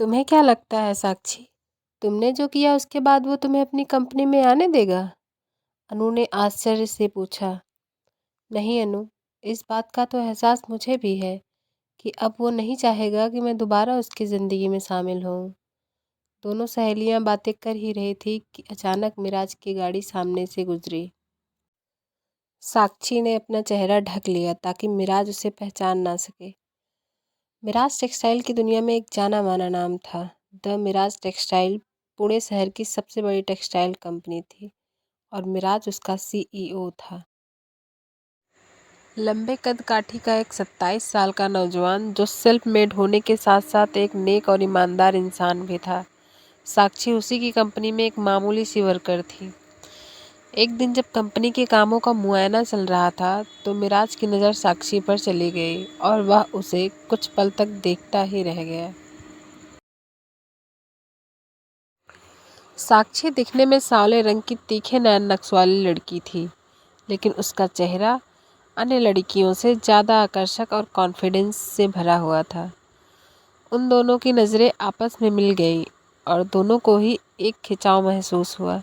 तुम्हें क्या लगता है साक्षी, तुमने जो किया उसके बाद वो तुम्हें अपनी कंपनी में आने देगा? अनु ने आश्चर्य से पूछा। नहीं अनु, इस बात का तो एहसास मुझे भी है कि अब वो नहीं चाहेगा कि मैं दोबारा उसकी ज़िंदगी में शामिल हूँ। दोनों सहेलियां बातें कर ही रही थी कि अचानक मिराज की गाड़ी सामने से गुजरी। साक्षी ने अपना चेहरा ढक लिया ताकि मिराज उसे पहचान ना सके। मिराज टेक्सटाइल की दुनिया में एक जाना माना नाम था। द मिराज टेक्सटाइल पुणे शहर की सबसे बड़ी टेक्सटाइल कंपनी थी और मिराज उसका सीईओ था। लंबे कद काठी का एक 27 साल का नौजवान जो सेल्फ मेड होने के साथ साथ एक नेक और ईमानदार इंसान भी था। साक्षी उसी की कंपनी में एक मामूली सी वर्कर थी। एक दिन जब कंपनी के कामों का मुआयना चल रहा था तो मिराज की नज़र साक्षी पर चली गई और वह उसे कुछ पल तक देखता ही रह गया। साक्षी दिखने में सांवले रंग की तीखे नैन नक्श वाली लड़की थी, लेकिन उसका चेहरा अन्य लड़कियों से ज़्यादा आकर्षक और कॉन्फिडेंस से भरा हुआ था। उन दोनों की नज़रें आपस में मिल गई और दोनों को ही एक खिंचाव महसूस हुआ।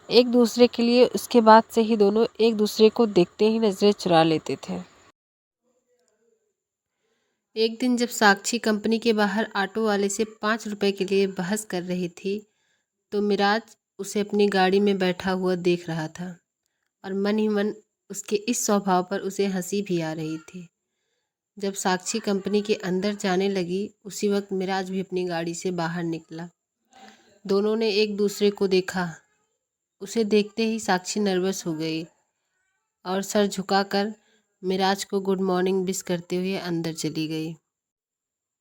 एक दूसरे के लिए उसके बाद से ही दोनों एक दूसरे को देखते ही नज़रें चुरा लेते थे। एक दिन जब साक्षी कंपनी के बाहर ऑटो वाले से 5 रुपए के लिए बहस कर रही थी तो मिराज उसे अपनी गाड़ी में बैठा हुआ देख रहा था और मन ही मन उसके इस स्वभाव पर उसे हंसी भी आ रही थी। जब साक्षी कंपनी के अंदर जाने लगी उसी वक्त मिराज भी अपनी गाड़ी से बाहर निकला। दोनों ने एक दूसरे को देखा। उसे देखते ही साक्षी नर्वस हो गई और सर झुकाकर मिराज को गुड मॉर्निंग विश करते हुए अंदर चली गई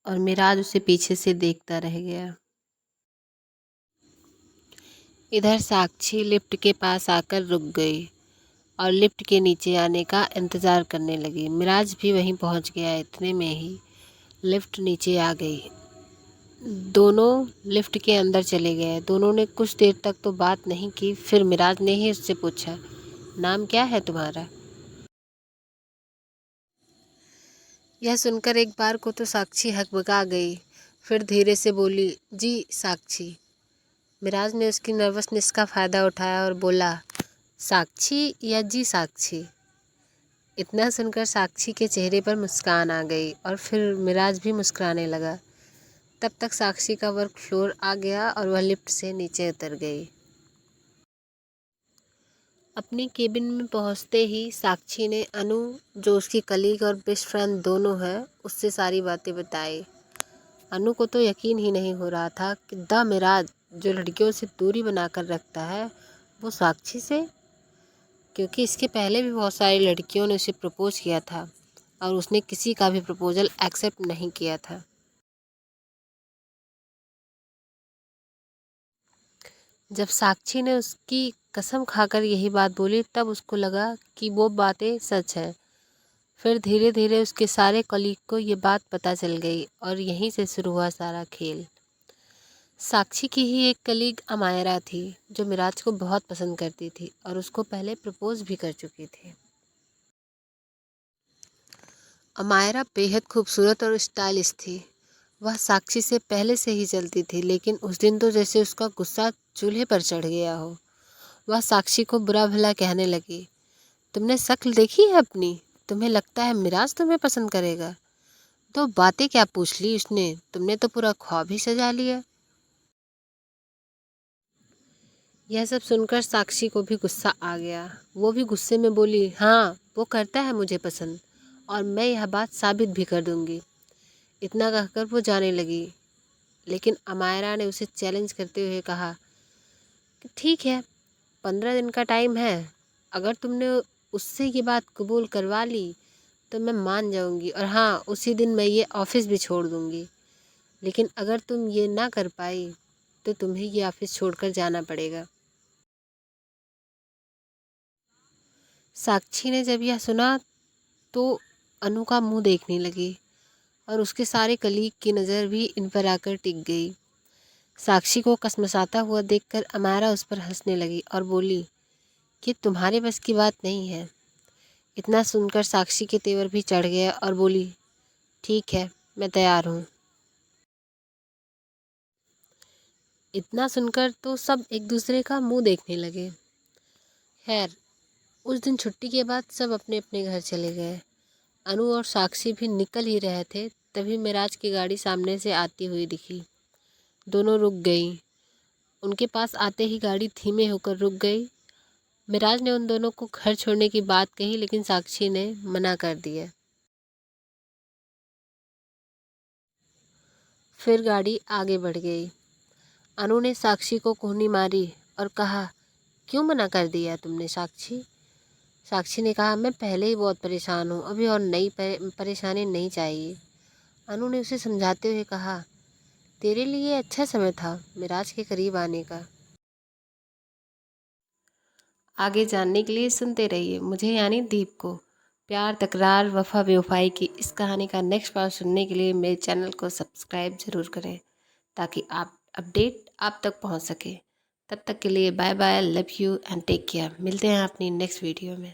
और मिराज उसे पीछे से देखता रह गया। इधर साक्षी लिफ्ट के पास आकर रुक गई और लिफ्ट के नीचे आने का इंतज़ार करने लगी। मिराज भी वहीं पहुंच गया। इतने में ही लिफ्ट नीचे आ गई। दोनों लिफ्ट के अंदर चले गए। दोनों ने कुछ देर तक तो बात नहीं की। फिर मिराज ने ही उससे पूछा, नाम क्या है तुम्हारा? यह सुनकर एक बार को तो साक्षी हकबका गई, फिर धीरे से बोली, जी साक्षी। मिराज ने उसकी नर्वसनेस का फ़ायदा उठाया और बोला, साक्षी या जी साक्षी? इतना सुनकर साक्षी के चेहरे पर मुस्कान आ गई और फिर मिराज भी मुस्कुराने लगा। तब तक साक्षी का वर्क फ्लोर आ गया और वह लिफ्ट से नीचे उतर गई। अपनी केबिन में पहुंचते ही साक्षी ने अनु, जो उसकी कलीग और बेस्ट फ्रेंड दोनों है, उससे सारी बातें बताई। अनु को तो यकीन ही नहीं हो रहा था कि द मिराज जो लड़कियों से दूरी बनाकर रखता है वो साक्षी से, क्योंकि इसके पहले भी बहुत सारी लड़कियों ने उसे प्रपोज किया था और उसने किसी का भी प्रपोजल एक्सेप्ट नहीं किया था। जब साक्षी ने उसकी कसम खाकर यही बात बोली तब उसको लगा कि वो बातें सच है। फिर धीरे धीरे उसके सारे कलीग को ये बात पता चल गई और यहीं से शुरू हुआ सारा खेल। साक्षी की ही एक कलीग अमायरा थी जो मिराज को बहुत पसंद करती थी और उसको पहले प्रपोज भी कर चुकी थी। अमायरा बेहद खूबसूरत और स्टाइलिश थी। वह साक्षी से पहले से ही चलती थी, लेकिन उस दिन तो जैसे उसका गुस्सा चूल्हे पर चढ़ गया हो। वह साक्षी को बुरा भला कहने लगी, तुमने शक्ल देखी है अपनी? तुम्हें लगता है मिराज तुम्हें पसंद करेगा? तो बातें क्या पूछ ली उसने, तुमने तो पूरा ख्वाब ही सजा लिया। यह सब सुनकर साक्षी को भी गुस्सा आ गया। वो भी गुस्से में बोली, हाँ वो करता है मुझे पसंद और मैं यह बात साबित भी कर दूंगी। इतना कहकर वो जाने लगी, लेकिन अमायरा ने उसे चैलेंज करते हुए कहा कि ठीक है, 15 दिन का टाइम है। अगर तुमने उससे ये बात कबूल करवा ली तो मैं मान जाऊंगी और हाँ, उसी दिन मैं ये ऑफिस भी छोड़ दूंगी। लेकिन अगर तुम ये ना कर पाई तो तुम्हें ये ऑफिस छोड़कर जाना पड़ेगा। साक्षी ने जब यह सुना तो अनु का मुंह देखने लगी और उसके सारे कलीग की नज़र भी इन पर आकर टिक गई। साक्षी को कसमसाता हुआ देखकर अमायरा उस पर हंसने लगी और बोली, ये तुम्हारे बस की बात नहीं है। इतना सुनकर साक्षी के तेवर भी चढ़ गया और बोली, ठीक है, मैं तैयार हूँ। इतना सुनकर तो सब एक दूसरे का मुंह देखने लगे। खैर, उस दिन छुट्टी के बाद सब अपने अपने घर चले गए। अनु और साक्षी भी निकल ही रहे थे, तभी मिराज की गाड़ी सामने से आती हुई दिखी। दोनों रुक गई। उनके पास आते ही गाड़ी धीमे होकर रुक गई। मिराज ने उन दोनों को घर छोड़ने की बात कही, लेकिन साक्षी ने मना कर दिया। फिर गाड़ी आगे बढ़ गई। अनु ने साक्षी को कोहनी मारी और कहा, क्यों मना कर दिया तुमने साक्षी? साक्षी ने कहा, मैं पहले ही बहुत परेशान हूँ, अभी और नई परेशानी नहीं चाहिए। अनु ने उसे समझाते हुए कहा, तेरे लिए अच्छा समय था मिराज के करीब आने का। आगे जानने के लिए सुनते रहिए मुझे यानी दीप को। प्यार, तकरार, वफा बेवफाई की इस कहानी का नेक्स्ट पार्ट सुनने के लिए मेरे चैनल को सब्सक्राइब ज़रूर करें, ताकि आप अपडेट आप तक पहुंच सके। तब तक के लिए bye bye, love you and take care. मिलते हैं अपनी नेक्स्ट वीडियो में।